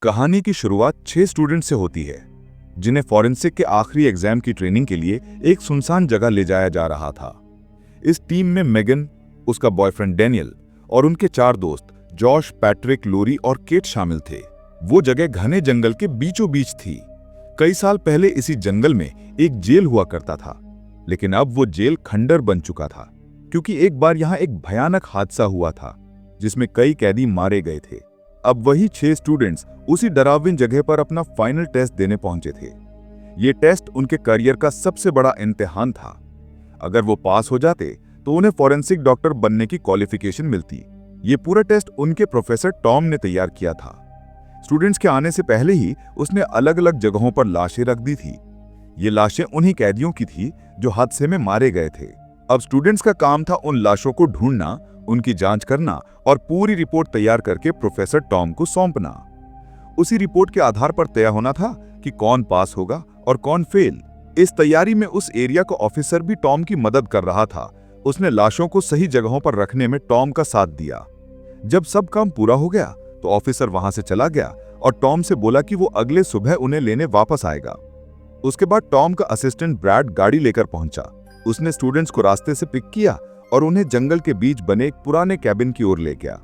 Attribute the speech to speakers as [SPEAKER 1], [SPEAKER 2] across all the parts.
[SPEAKER 1] कहानी की शुरुआत 6 स्टूडेंट से होती है जिन्हें फॉरेंसिक के आखिरी एग्जाम की ट्रेनिंग के लिए एक सुनसान जगह ले जाया जा रहा था। इस टीम में मेगन, उसका बॉयफ्रेंड डैनियल और उनके 4 दोस्त जॉश, पैट्रिक, लोरी और केट शामिल थे। वो जगह घने जंगल के बीचों बीच थी। कई साल पहले इसी जंगल में एक जेल हुआ करता था, लेकिन अब वो जेल खंडर बन चुका था क्योंकि एक बार यहाँ एक भयानक हादसा हुआ था जिसमें कई कैदी मारे गए थे। अब वही 6 स्टूडेंट्स उसी डरावनी जगह पर अपना फाइनल टेस्ट देने पहुंचे थे। ये टेस्ट उनके करियर का सबसे बड़ा इम्तिहान था। अगर वो पास हो जाते तो उन्हें फॉरेंसिक डॉक्टर बनने की क्वालिफिकेशन मिलती। ये पूरा टेस्ट उनके प्रोफेसर टॉम ने तैयार किया था। स्टूडेंट्स के आने से पहले ही उसने अलग अलग जगहों पर लाशें रख दी थी। ये लाशें उन्हीं कैदियों की थी जो हादसे में मारे गए थे। अब स्टूडेंट्स का काम था उन लाशों को ढूंढना, उनकी जांच करना और पूरी रिपोर्ट तैयार करके प्रोफेसर टॉम को सौंपना। उसी रिपोर्ट के आधार पर तय होना था कि कौन पास होगा और कौन फेल। इस तैयारी में उस एरिया का ऑफिसर भी टॉम की मदद कर रहा था। उसने लाशों को सही जगहों पर रखने में टॉम का साथ दिया। जब सब काम पूरा हो गया तो ऑफिसर वहां से चला गया और टॉम से बोला कि वो अगले सुबह उन्हें लेने वापस आएगा। उसके बाद टॉम का असिस्टेंट ब्रैड गाड़ी लेकर पहुंचा। उसने स्टूडेंट्स को रास्ते से पिक किया और उन्हें जंगल के बीच बने एक पुराने कैबिन की ओर ले गया,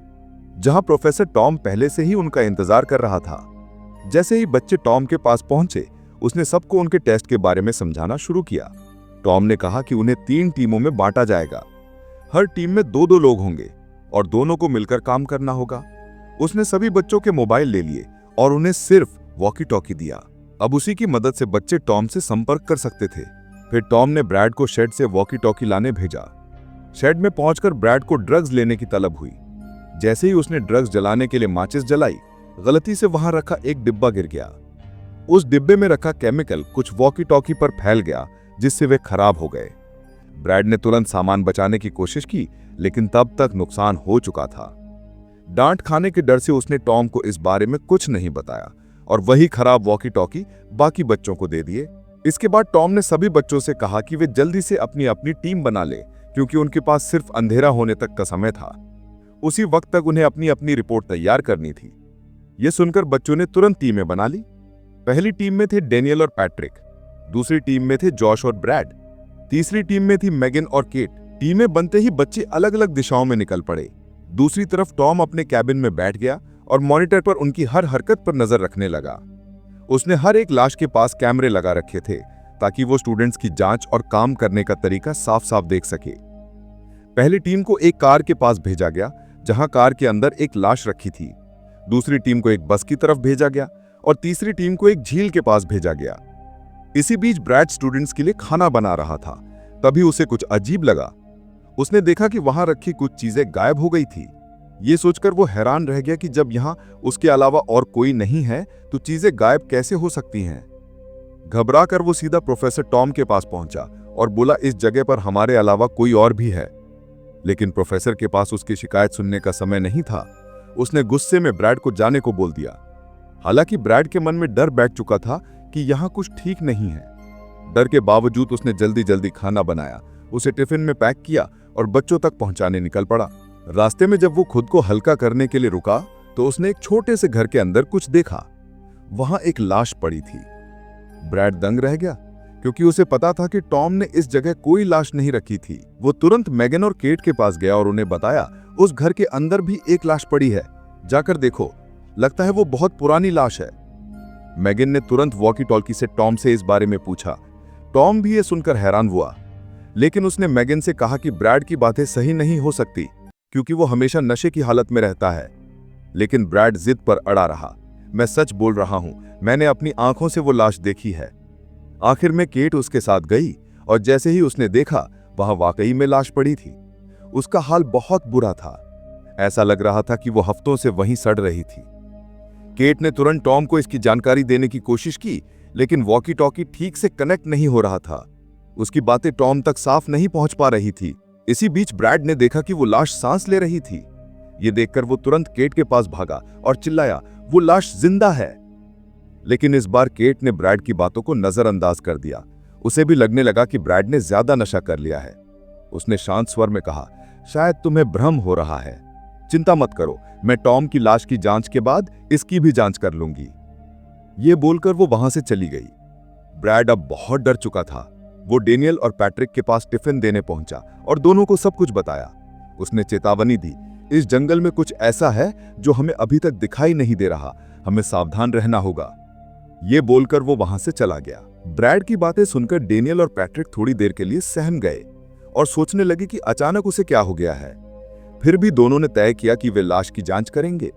[SPEAKER 1] जहां प्रोफेसर टॉम पहले से ही उनका इंतजार कर रहा था। जैसे ही बच्चे टॉम के पास पहुंचे, उसने सबको उनके टेस्ट के बारे में समझाना शुरू किया। टॉम ने कहा कि उन्हें 3 टीमों में बांटा जाएगा। हर टीम में 2-2 लोग होंगे और दोनों को मिलकर काम करना होगा। उसने सभी बच्चों के मोबाइल ले लिए और उन्हें सिर्फ वॉकी टॉकी दिया। अब उसी की मदद से बच्चे टॉम से संपर्क कर सकते थे। फिर टॉम ने ब्रैड को शेड से वॉकी टॉकी लाने भेजा। शेड में पहुंचकर ब्रैड को ड्रग्स लेने की तलब हुई। जैसे ही उसने ड्रग्स जलाने के लिए माचिस जलाई, गलती से वहां रखा एक डिब्बा गिर गया। उस डिब्बे में रखा केमिकल कुछ वॉकी टॉकी पर फैल गया, जिससे वे खराब हो गए। ब्रैड ने तुरंत सामान बचाने की कोशिश की, लेकिन तब तक नुकसान हो चुका था। डांट खाने के डर से उसने टॉम को इस बारे में कुछ नहीं बताया और वही खराब वॉकी टॉकी बाकी बच्चों को दे दिए। इसके बाद टॉम ने सभी बच्चों से कहा कि वे जल्दी से अपनी अपनी टीम बना ले, क्योंकि उनके पास सिर्फ अंधेरा होने तक का समय था। उसी वक्त तक उन्हें अपनी अपनी रिपोर्ट तैयार करनी थी। यह सुनकर बच्चों ने तुरंत टीमें बना ली। पहली टीम में थे डेनियल और पैट्रिक, दूसरी टीम में थे जॉश और ब्रैड, तीसरी टीम में थी मेगन और केट। टीमें बनते ही बच्चे अलग अलग दिशाओं में निकल पड़े। दूसरी तरफ टॉम अपने कैबिन में बैठ गया और मॉनिटर पर उनकी हर हरकत पर नजर रखने लगा। उसने हर एक लाश के पास कैमरे लगा रखे थे ताकि वो स्टूडेंट्स की जांच और काम करने का तरीका साफ साफ देख सके। पहली टीम को एक कार के पास भेजा गया जहां कार के अंदर एक लाश रखी थी। दूसरी टीम को एक बस की तरफ भेजा गया और तीसरी टीम को एक झील के पास भेजा गया। इसी बीच ब्रैड स्टूडेंट्स के लिए खाना बना रहा था। तभी उसे कुछ अजीब लगा। उसने देखा कि वहां रखी कुछ चीजें गायब हो गई थी। ये सोचकर वो हैरान रह गया कि जब यहाँ उसके अलावा और कोई नहीं है तो चीजें गायब कैसे हो सकती हैं। घबरा कर वो सीधा प्रोफेसर टॉम के पास पहुंचा और बोला, इस जगह पर हमारे अलावा कोई और भी है। लेकिन प्रोफेसर के पास उसकी शिकायत सुनने का समय नहीं था। उसने गुस्से में ब्रैड को जाने को बोल दिया। हालांकि ब्रैड के मन में डर बैठ चुका था कि यहाँ कुछ ठीक नहीं है। डर के बावजूद उसने जल्दी जल्दी खाना बनाया, उसे टिफिन में पैक किया और बच्चों तक पहुंचाने निकल पड़ा। रास्ते में जब वो खुद को हल्का करने के लिए रुका तो उसने एक छोटे से घर के अंदर कुछ देखा। वहां एक लाश पड़ी थी। ब्रैड दंग रह गया क्योंकि उसे पता था कि टॉम ने इस जगह कोई लाश नहीं रखी थी। वो तुरंत मेगन और केट के पास गया और उन्हें बताया, उस घर के अंदर भी एक लाश पड़ी है, जाकर देखो, लगता है वो बहुत पुरानी लाश है। मेगन ने तुरंत वॉकी टॉकी से टॉम से इस बारे में पूछा। टॉम भी ये सुनकर हैरान हुआ, लेकिन उसने मेगन से कहा कि ब्रैड की बातें सही नहीं हो सकती क्योंकि वो हमेशा नशे की हालत में रहता है। लेकिन ब्रैड जिद पर अड़ा रहा। मैं सच बोल रहा हूं, मैंने अपनी आंखों से वो लाश देखी है। आखिर में केट उसके साथ गई और जैसे ही उसने देखा वहां वाकई में लाश पड़ी थी। उसका हाल बहुत बुरा था। ऐसा लग रहा था कि वो हफ्तों से वहीं सड़ रही थी। केट ने तुरंत टॉम को इसकी जानकारी देने की कोशिश की, लेकिन वॉकी टॉकी ठीक से कनेक्ट नहीं हो रहा था। उसकी बातें टॉम तक साफ नहीं पहुंच पा रही थी। इसी बीच ब्रैड ने देखा कि वो लाश सांस ले रही थी। ये देखकर वो तुरंत केट के पास भागा और चिल्लाया, वो लाश जिंदा है। लेकिन इस बार केट ने ब्रैड की बातों को नजरअंदाज कर दिया। उसे भी लगने लगा कि ब्रैड ने ज्यादा नशा कर लिया है। उसने शांत स्वर में कहा, शायद तुम्हें भ्रम हो रहा है। चिंता मत करो, मैं टॉम की लाश की जांच के बाद इसकी भी जांच कर लूंगी। ये बोलकर वो वहां से चली गई। ब्रैड अब बहुत डर चुका था। वो डेनियल और पैट्रिक के पास टिफिन देने पहुंचा और दोनों को सब कुछ बताया। उसने चेतावनी दी, इस जंगल में कुछ ऐसा है जो हमें अभी तक दिखाई नहीं दे रहा, हमें सावधान रहना होगा। ये बोलकर वो वहां से चला गया। ब्रैड की बातें सुनकर डेनियल और पैट्रिक थोड़ी देर के लिए सहम गए और सोचने लगे कि अचानक उसे क्या हो गया है। फिर भी दोनों ने तय किया कि वे लाश की जांच करेंगे।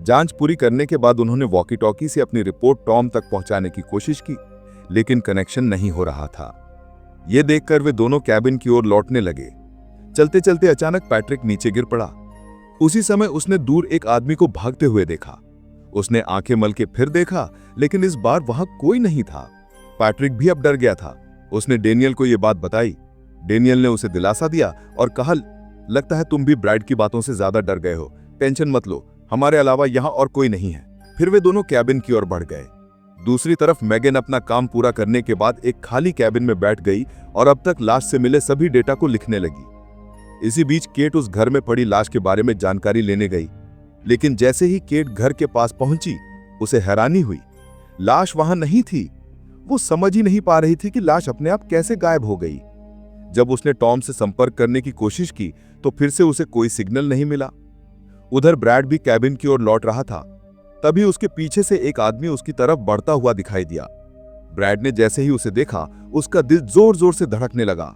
[SPEAKER 1] जांच पूरी करने के बाद उन्होंने वॉकी टॉकी से अपनी रिपोर्ट टॉम तक पहुंचाने की कोशिश की, लेकिन कनेक्शन नहीं हो रहा था। यह देखकर वे दोनों कैबिन की ओर लौटने लगे। चलते चलते अचानक पैट्रिक नीचे गिर पड़ा। उसी समय उसने दूर एक आदमी को भागते हुए देखा। उसने आंखें मल के फिर देखा, लेकिन इस बार वहां कोई नहीं था। पैट्रिक भी अब डर गया था। उसने डेनियल को यह बात बताई। डेनियल ने उसे दिलासा दिया और कहा, लगता है तुम भी ब्राइड की बातों से ज्यादा डर गए हो। टेंशन मत लो, हमारे अलावा यहां और कोई नहीं है। फिर वे दोनों कैबिन की ओर बढ़ गए। दूसरी तरफ मैगन अपना काम पूरा करने के बाद एक खाली कैबिन में बैठ गई और अब तक लाश से मिले सभी डेटा को लिखने लगी। इसी बीच केट उस घर में पड़ी लाश के बारे में जानकारी लेने गई, लेकिन जैसे ही केट घर के पास पहुंची, उसे हैरानी हुई। लाश वहां नहीं थी। वो समझ ही नहीं पा रही थी कि लाश अपने आप कैसे गायब हो गई। जब उसने टॉम से संपर्क करने की कोशिश की तो फिर से उसे कोई सिग्नल नहीं मिला। उधर ब्रैड भी कैबिन की ओर लौट रहा था। तभी उसके पीछे से एक आदमी उसकी तरफ बढ़ता हुआ दिखाई दिया। ब्रैड ने जैसे ही उसे देखा, उसका दिल जोर जोर से धड़कने लगा।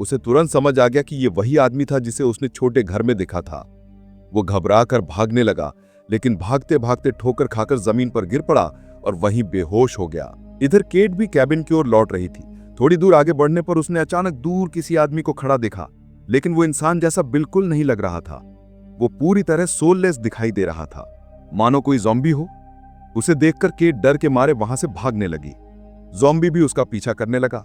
[SPEAKER 1] उसे तुरंत समझ आ गया कि यह वही आदमी था जिसे उसने छोटे घर में देखा था। वो घबरा कर भागने लगा, लेकिन भागते भागते ठोकर खाकर जमीन पर गिर पड़ा और वहीं बेहोश हो गया। इधर केट भी कैबिन की ओर लौट रही थी। थोड़ी दूर आगे बढ़ने पर उसने अचानक दूर किसी आदमी को खड़ा देखा, लेकिन वो इंसान जैसा बिल्कुल नहीं लग रहा था। वो पूरी तरह सोललेस दिखाई दे रहा था, मानो कोई ज़ॉम्बी हो। उसे देखकर केट डर के मारे वहां से भागने लगी। ज़ॉम्बी भी उसका पीछा करने लगा।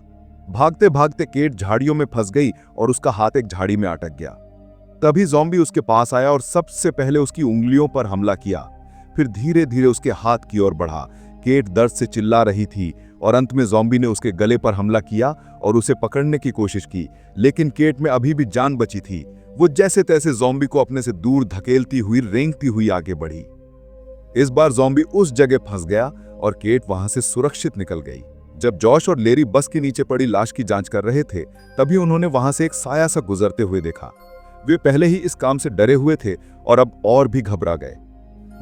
[SPEAKER 1] भागते भागते केट झाड़ियों में फंस गई और उसका हाथ एक झाड़ी में अटक गया। तभी ज़ॉम्बी उसके पास आया और सबसे पहले उसकी उंगलियों पर हमला किया, फिर धीरे धीरे उसके हाथ की ओर बढ़ा। केट दर्द से चिल्ला रही थी और अंत में ज़ॉम्बी ने उसके गले पर हमला किया और उसे पकड़ने की कोशिश की, लेकिन केट में अभी भी जान बची थी। वो जैसे तैसे ज़ॉम्बी को अपने से दूर धकेलती हुई, रेंगती हुई आगे बढ़ी। इस बार ज़ॉम्बी उस जगह फंस गया और केट वहां से सुरक्षित निकल गई। जब जॉश और लेरी बस के नीचे पड़ी लाश की जांच कर रहे थे, तभी उन्होंने वहां से एक साया सा गुजरते हुए देखा। वे पहले ही इस काम से डरे हुए थे और अब और भी घबरा गए।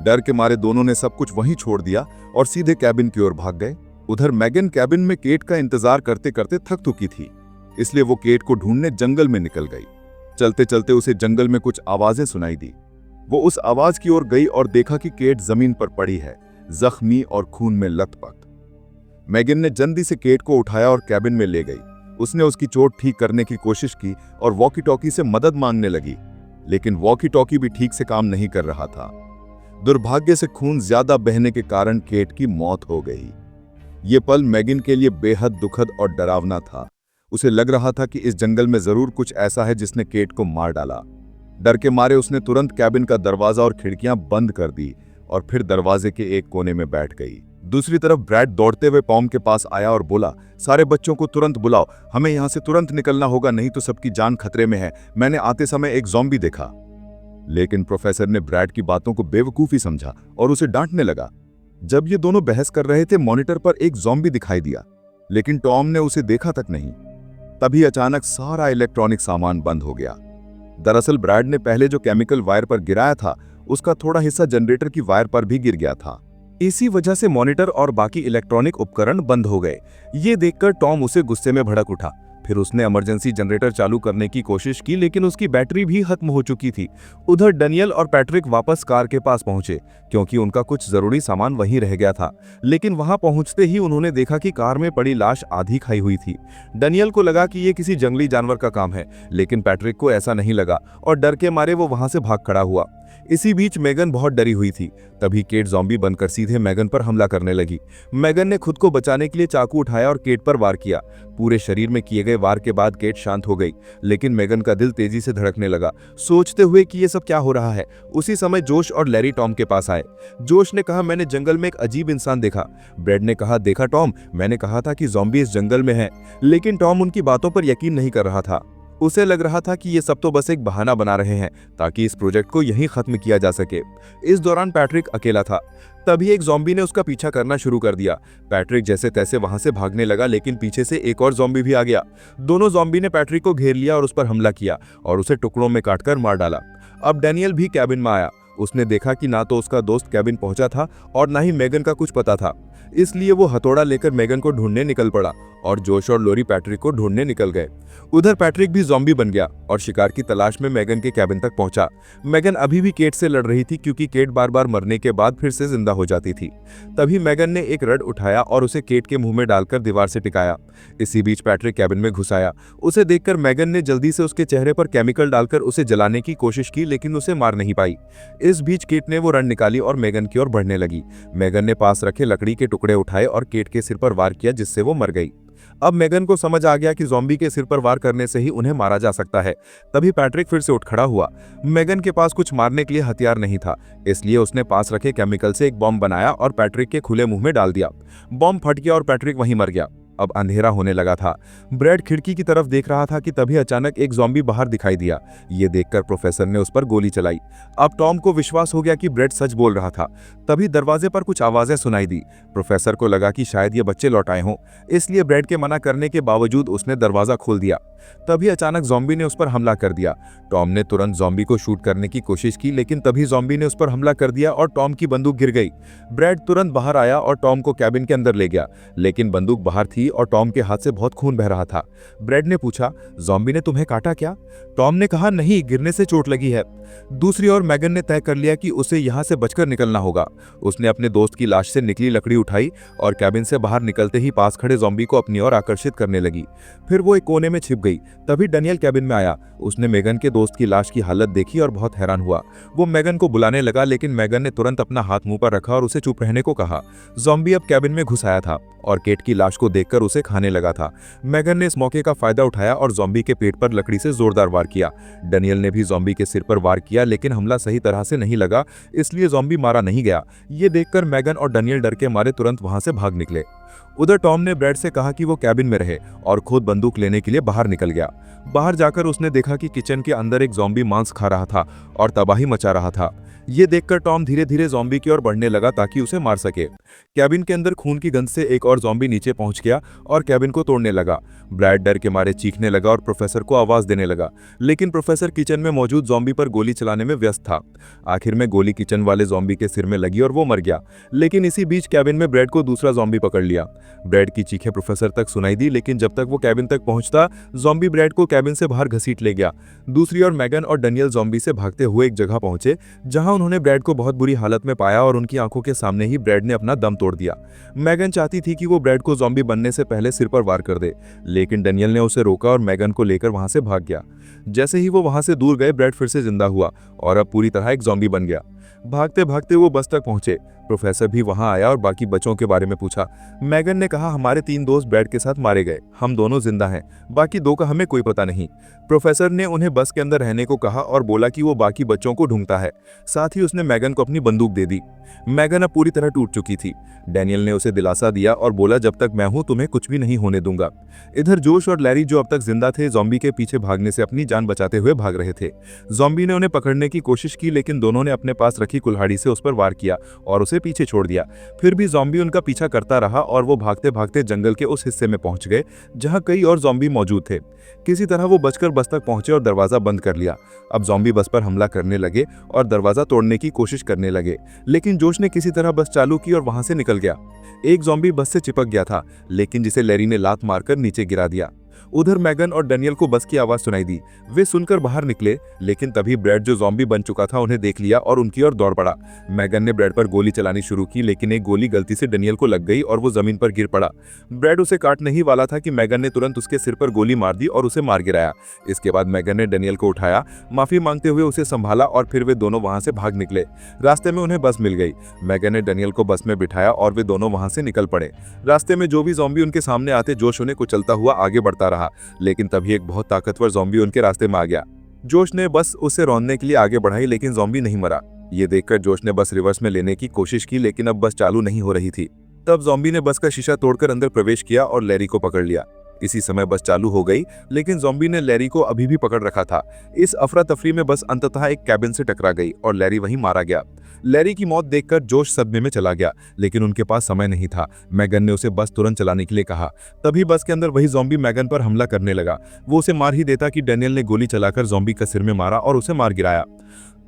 [SPEAKER 1] डर के मारे दोनों ने सब कुछ वहीं छोड़ दिया और सीधे कैबिन की ओर भाग गए। उधर मैगन कैबिन में केट का इंतजार करते करते थक चुकी थी, इसलिए वो केट को ढूंढने जंगल में निकल गई। चलते चलते उसे जंगल में कुछ आवाजें सुनाई दी। वो उस आवाज की ओर गई और देखा कि केट जमीन पर पड़ी है, जख्मी और खून में लथपथ। मैगन ने जल्दी से केट को उठाया और कैबिन में ले गई। उसने उसकी चोट ठीक करने की कोशिश की और वॉकी टॉकी से मदद मांगने लगी, लेकिन वॉकी टॉकी भी ठीक से काम नहीं कर रहा था। दुर्भाग्य से खून ज्यादा बहने के कारण केट की मौत हो गई। ये पल मैगन के लिए बेहद दुखद और डरावना था। उसे लग रहा था कि इस जंगल में जरूर कुछ ऐसा है जिसने केट को मार डाला। डर के मारे उसने तुरंत कैबिन का दरवाजा और खिड़कियां बंद कर दी और फिर दरवाजे के एक कोने में बैठ गई। दूसरी तरफ ब्रैड दौड़ते हुए टॉम के पास आया और बोला, सारे बच्चों को तुरंत बुलाओ, हमें यहां से तुरंत निकलना होगा, नहीं तो सबकी जान खतरे में है। मैंने आते समय एक ज़ॉम्बी देखा। लेकिन प्रोफेसर ने ब्रैड की बातों को बेवकूफी समझा और उसे डांटने लगा। जब ये दोनों बहस कर रहे थे, मॉनिटर पर एक ज़ॉम्बी दिखाई दिया, लेकिन टॉम ने उसे देखा तक नहीं। तभी अचानक सारा इलेक्ट्रॉनिक सामान बंद हो गया। दरअसल ब्रैड ने पहले जो केमिकल वायर पर गिराया था, उसका थोड़ा हिस्सा जनरेटर की वायर पर भी गिर गया था। इसी वजह से मॉनिटर और बाकी इलेक्ट्रॉनिक उपकरण बंद हो गए। ये देखकर टॉम उसे गुस्से में भड़क उठा। फिर उसने इमरजेंसी जनरेटर चालू करने की कोशिश की, लेकिन उसकी बैटरी भी खत्म हो चुकी थी। उधर डेनियल और पैट्रिक वापस कार के पास पहुंचे, क्योंकि उनका कुछ जरूरी सामान वहीं रह गया था। लेकिन वहां पहुंचते ही उन्होंने देखा कि कार में पड़ी लाश आधी खाई हुई थी। डेनियल को लगा कि ये किसी जंगली जानवर का काम है, लेकिन पैट्रिक को ऐसा नहीं लगा और डर के मारे वो वहां से भाग खड़ा हुआ। इसी बीच मैगन बहुत डरी हुई थी। तभी केट ज़ॉम्बी बनकर सीधे मैगन पर हमला करने लगी। मैगन ने खुद को बचाने के लिए चाकू उठाया और केट पर वार किया। पूरे शरीर में किए गए वार के बाद केट शांत हो गई, लेकिन मैगन का दिल तेजी से धड़कने लगा, सोचते हुए कि ये सब क्या हो रहा है। उसी समय जोश और लैरी टॉम के पास आए। जोश ने कहा, मैंने जंगल में एक अजीब इंसान देखा। ब्रैड ने कहा, देखा टॉम, मैंने कहा था कि ज़ॉम्बी इस जंगल में है। लेकिन टॉम उनकी बातों पर यकीन नहीं कर रहा था। उसे लग रहा था कि ये सब तो बस एक बहाना बना रहे हैं ताकि इस प्रोजेक्ट को यहीं खत्म किया जा सके। इस दौरान पैट्रिक अकेला था। तभी एक ज़ॉम्बी ने उसका पीछा करना शुरू कर दिया। पैट्रिक जैसे तैसे वहां से भागने लगा, लेकिन पीछे से एक और ज़ॉम्बी भी आ गया। दोनों ज़ॉम्बी ने पैट्रिक को घेर लिया और उस पर हमला किया और उसे टुकड़ों में काटकर मार डाला। अब डैनियल भी कैबिन में आया। उसने देखा कि ना तो उसका दोस्त कैबिन पहुंचा था और ना ही मेगन का कुछ पता था, इसलिए वो हथौड़ा लेकर मेगन को ढूंढने निकल पड़ा और जोश और लोरी पैट्रिक को ढूंढने निकल गए। उधर पैट्रिक भी ज़ॉम्बी बन गया और शिकार की तलाश में मेगन के कैबिन तक पहुंचा। मेगन अभी भी केट से लड़ रही थी क्योंकि केट बार बार मरने के बाद फिर से जिंदा हो जाती थी। तभी मेगन ने एक रड उठाया और उसे केट के मुंह में डालकर दीवार से टिकाया। इसी बीच पैट्रिक कैबिन में घुस आया। उसे देखकर मेगन ने जल्दी से उसके चेहरे पर केमिकल डालकर उसे जलाने की कोशिश की, लेकिन उसे मार नहीं पाई। इस बीच केट ने वो रड निकाली और मेगन की ओर बढ़ने लगी। मेगन ने पास रखे लकड़ी के टुकड़े उठाए और केट के सिर पर वार किया, जिससे वो मर गई। अब मेगन को समझ आ गया कि ज़ॉम्बी के सिर पर वार करने से ही उन्हें मारा जा सकता है। तभी पैट्रिक फिर से उठ खड़ा हुआ। मेगन के पास कुछ मारने के लिए हथियार नहीं था, इसलिए उसने पास रखे केमिकल से एक बॉम्ब बनाया और पैट्रिक के खुले मुंह में डाल दिया। बॉम्ब फट गया और पैट्रिक वहीं मर गया। अब अंधेरा होने लगा था। ब्रैड खिड़की की तरफ देख रहा था कि तभी अचानक एक ज़ॉम्बी बाहर दिखाई दिया। ये देखकर प्रोफेसर ने उस पर गोली चलाई। अब टॉम को विश्वास हो गया कि ब्रैड सच बोल रहा था। तभी दरवाजे पर कुछ आवाजें सुनाई दी। प्रोफेसर को लगा कि शायद ये बच्चे लौट आए हों, इसलिए ब्रैड के मना करने के बावजूद उसने दरवाजा खोल दिया। तभी अचानक ज़ॉम्बी ने उस पर हमला कर दिया। टॉम ने तुरंत ज़ॉम्बी को शूट करने की कोशिश की, लेकिन तभी ज़ॉम्बी ने उस पर हमला कर दिया और टॉम की बंदूक गिर गई। ब्रैड तुरंत बाहर आया और टॉम को कैबिन के अंदर ले गया, लेकिन बंदूक बाहर थी और टॉम के हाथ से बहुत खून बह रहा था। ब्रैड ने पूछा, ज़ॉम्बी ने तुम्हें काटा क्या? टॉम ने कहा, नहीं, गिरने से चोट लगी है। दूसरी ओर मेगन ने तय कर लिया कि उसे यहाँ से बचकर निकलना होगा। उसने अपने दोस्त की लाश से निकली लकड़ी उठाई और कैबिन से बाहर निकलते ही पास खड़े ज़ॉम्बी को अपनी ओर आकर्षित करने लगी। फिर वो एक कोने में छिप गई। तभी डैनियल कैबिन में आया। उसने मेगन के दोस्त की लाश की हालत देखी और बहुत हैरान हुआ। वो मेगन को बुलाने लगा, लेकिन मेगन ने तुरंत अपना हाथ मुंह पर रखा और उसे चुप रहने को कहा। ज़ॉम्बी अब कैबिन में घुस आया था और केट की लाश को देखकर उसे खाने लगा था। मेगन ने इस मौके का फायदा उठाया और ज़ॉम्बी के पेट पर लकड़ी से जोरदार वार किया। डैनियल ने भी ज़ॉम्बी के सिर पर वार किया, लेकिन हमला सही तरह से नहीं लगा, इसलिए ज़ॉम्बी मारा नहीं गया। ये देखकर मेगन और डैनियल डर के मारे तुरंत वहां से भाग निकले। उधर टॉम ने ब्रैड से कहा कि वो कैबिन में रहे और खुद बंदूक लेने के लिए बाहर निकल गया। बाहर जाकर उसने देखा कि किचन के अंदर एक ज़ॉम्बी मांस खा रहा था और तबाही मचा रहा था। ये देखकर टॉम धीरे धीरे ज़ॉम्बी की ओर बढ़ने लगा ताकि उसे मार सके। कैबिन के अंदर खून की गंध से एक और ज़ॉम्बी नीचे पहुंच गया और कैबिन को तोड़ने लगा। ब्रैड डर के मारे चीखने लगा और प्रोफेसर को आवाज देने लगा, लेकिन प्रोफेसर किचन में मौजूद ज़ॉम्बी पर गोली चलाने में व्यस्त था। आखिर में गोली किचन वाले ज़ॉम्बी के सिर में लगी और वो मर गया। लेकिन इसी बीच कैबिन में ब्रैड को दूसरा ज़ॉम्बी पकड़ लिया। ब्रैड की चीखें प्रोफेसर तक सुनाई दी, लेकिन जब तक वो कैबिन तक पहुंचता, ज़ॉम्बी ब्रैड को कैबिन से बाहर घसीट ले गया। दूसरी ओर मेगन और डैनियल ज़ॉम्बी से भागते हुए एक जगह पहुंचे जहां उन्होंने ब्रैड को बहुत बुरी हालत में पाया और उनकी आंखों के सामने ही ब्रैड ने अपना दम तोड़ दिया। मेगन चाहती थी कि वो ब्रैड को ज़ॉम्बी बनने से पहले सिर पर वार कर दे, लेकिन डैनियल ने उसे रोका और मेगन को लेकर वहां से भाग गया। जैसे ही वो वहां से दूर गए, ब्रैड फिर से जिंदा हुआ और अब पूरी तरह एक ज़ॉम्बी बन गया। भागते भागते वो बस तक पहुंचे। प्रोफेसर भी वहां आया और बाकी बच्चों के बारे में पूछा। मेगन ने कहा, हमारे 3 दोस्त ब्रैड के साथ मारे गए, हम दोनों जिंदा हैं, बाकी 2 का हमें कोई पता नहीं। प्रोफेसर ने उन्हें बस के अंदर रहने को कहा और बोला कि वो बाकी बच्चों को ढूंढता है। साथ ही उसने मेगन को अपनी बंदूक दे दी। मेगन अब पूरी तरह टूट चुकी थी। डैनियल ने उसे दिलासा दिया और बोला, जब तक मैं हूं तुम्हें कुछ भी नहीं होने दूंगा। इधर जोश और लैरी, जो अब तक जिंदा थे, ज़ॉम्बी के पीछे भागने से अपनी जान बचाते हुए भाग रहे थे। ज़ॉम्बी ने उन्हें पकड़ने की कोशिश की, लेकिन दोनों ने अपने पास रखी कुल्हाड़ी से उस पर वार किया और उसे पीछे छोड़ दिया। फिर भी ज़ॉम्बी उनका पीछा करता रहा और वो भागते भागते जंगल के उस हिस्से में पहुंच गए जहां कई और ज़ॉम्बी मौजूद थे। किसी तरह वो बचकर बस तक पहुंचे और दरवाजा बंद कर लिया। अब ज़ॉम्बी बस पर हमला करने लगे और दरवाजा तोड़ने की कोशिश करने लगे, लेकिन जोश ने किसी तरह बस चालू की और वहां से निकल गया। एक ज़ॉम्बी बस से चिपक गया था, लेकिन जिसे लैरी ने लात मारकर नीचे गिरा दिया। उधर मेगन और डैनियल को बस की आवाज सुनाई दी। वे सुनकर बाहर निकले, लेकिन तभी ब्रैड, जो ज़ॉम्बी बन चुका था, उन्हें देख लिया और उनकी ओर दौड़ पड़ा। मेगन ने ब्रैड पर गोली चलानी शुरू की, लेकिन एक गोली गलती से डैनियल को लग गई और वो जमीन पर गिर पड़ा। ब्रैड उसे काटने ही वाला था कि मेगन ने तुरंत उसके सिर पर गोली मार दी और उसे मार गिराया। इसके बाद मेगन ने डैनियल को उठाया, माफी मांगते हुए उसे संभाला और फिर वे दोनों वहां से भाग निकले। रास्ते में उन्हें बस मिल गई। मेगन ने डैनियल को बस में बिठाया और वे दोनों वहां से निकल पड़े। रास्ते में जो भी ज़ॉम्बी उनके सामने आते, जोश उन्हें कुचलता हुआ आगे बढ़ता रहा, लेकिन तभी एक बहुत ताकतवर ज़ॉम्बी उनके रास्ते में आ गया। जोश ने बस उसे रौंदने के लिए आगे बढ़ाई, लेकिन ज़ॉम्बी नहीं मरा। ये देखकर जोश ने बस रिवर्स में लेने की कोशिश की, लेकिन अब बस चालू नहीं हो रही थी। तब ज़ॉम्बी ने बस का शीशा तोड़कर अंदर प्रवेश किया और लैरी को पकड़ लिया। इसी समय बस चालू हो गई, लेकिन ज़ॉम्बी ने लैरी को अभी भी पकड़ रखा था। इस अफरा तफरी में बस अंततः एक कैबिन से टकरा गई और लैरी वहीं मारा गया। लैरी की मौत देखकर जोश सदमे में चला गया, लेकिन उनके पास समय नहीं था। मैगन ने उसे बस तुरंत चलाने के लिए कहा। तभी बस के अंदर वही ज़ॉम्बी मैगन पर हमला करने लगा। वो उसे मार ही देता कि डैनियल ने गोली चलाकर ज़ॉम्बी का सिर में मारा और उसे मार गिराया।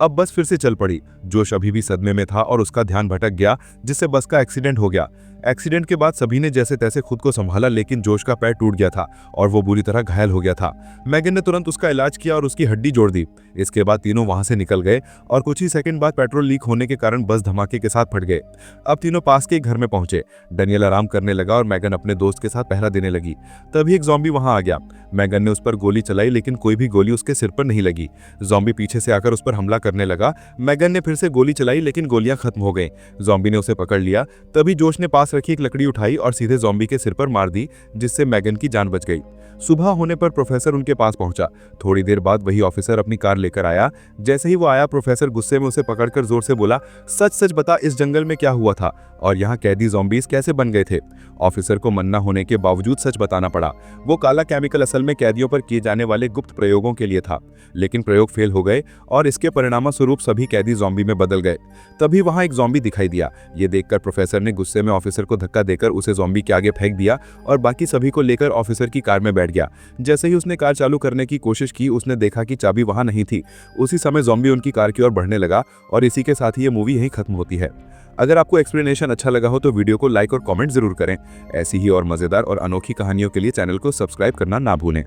[SPEAKER 1] अब बस फिर से चल पड़ी। जोश अभी भी सदमे में था और उसका ध्यान भटक गया, जिससे बस का एक्सीडेंट हो गया। एक्सीडेंट के बाद सभी ने जैसे तैसे खुद को संभाला, लेकिन जोश का पैर टूट गया था और वो बुरी तरह घायल हो गया था। मैगन ने तुरंत उसका इलाज किया और उसकी हड्डी जोड़ दी। इसके बाद तीनों वहां से निकल गए और कुछ ही सेकंड बाद पेट्रोल लीक होने के कारण बस धमाके के साथ फट गए। अब तीनों पास के एक घर में पहुंचे। डैनियल आराम करने लगा और मैगन अपने दोस्त के साथ पहरा देने लगी। तभी एक ज़ॉम्बी वहां आ गया। मैगन ने उस पर गोली चलाई, लेकिन कोई भी गोली उसके सिर पर नहीं लगी। ज़ॉम्बी पीछे से आकर उस पर हमला करने लगा। मैगन ने फिर से गोली चलाई, लेकिन गोलियां खत्म हो गईं। ज़ॉम्बी ने उसे पकड़ लिया। तभी जोश ने पास रखी एक लकड़ी उठाई और सीधे ज़ॉम्बी के सिर पर मार दी, जिससे मैगन की जान बच गई। सुबह होने पर प्रोफेसर उनके पास पहुंचा। थोड़ी देर बाद वही ऑफिसर अपनी कार लेकर आया। जैसे ही वो आया, प्रोफेसर गुस्से में उसे पकड़कर जोर से बोला, सच सच बता, इस जंगल में क्या हुआ था और यहाँ कैदी ज़ॉम्बीज कैसे बन गए थे? ऑफिसर को मन्ना होने के बावजूद सच बताना पड़ा। वो काला केमिकल असल में कैदियों पर किए जाने वाले गुप्त प्रयोगों के लिए था, लेकिन प्रयोग फेल हो गए और इसके परिणामस्वरूप सभी कैदी ज़ॉम्बी में बदल गए। तभी वहां एक ज़ॉम्बी दिखाई दिया। ये देखकर प्रोफेसर ने गुस्से में ऑफिसर को धक्का देकर उसे ज़ॉम्बी के आगे फेंक दिया और बाकी सभी को लेकर ऑफिसर की कार में बैठ गया। जैसे ही उसने कार चालू करने की कोशिश की, उसने देखा कि चाबी वहां नहीं थी। उसी समय ज़ॉम्बी उनकी कार की ओर बढ़ने लगा और इसी के साथ ही ये मूवी यहीं खत्म होती है। अगर आपको एक्सप्लेनेशन अच्छा लगा हो तो वीडियो को लाइक और कमेंट जरूर करें। ऐसी ही और मजेदार और अनोखी कहानियों के लिए चैनल को सब्सक्राइब करना ना भूलें।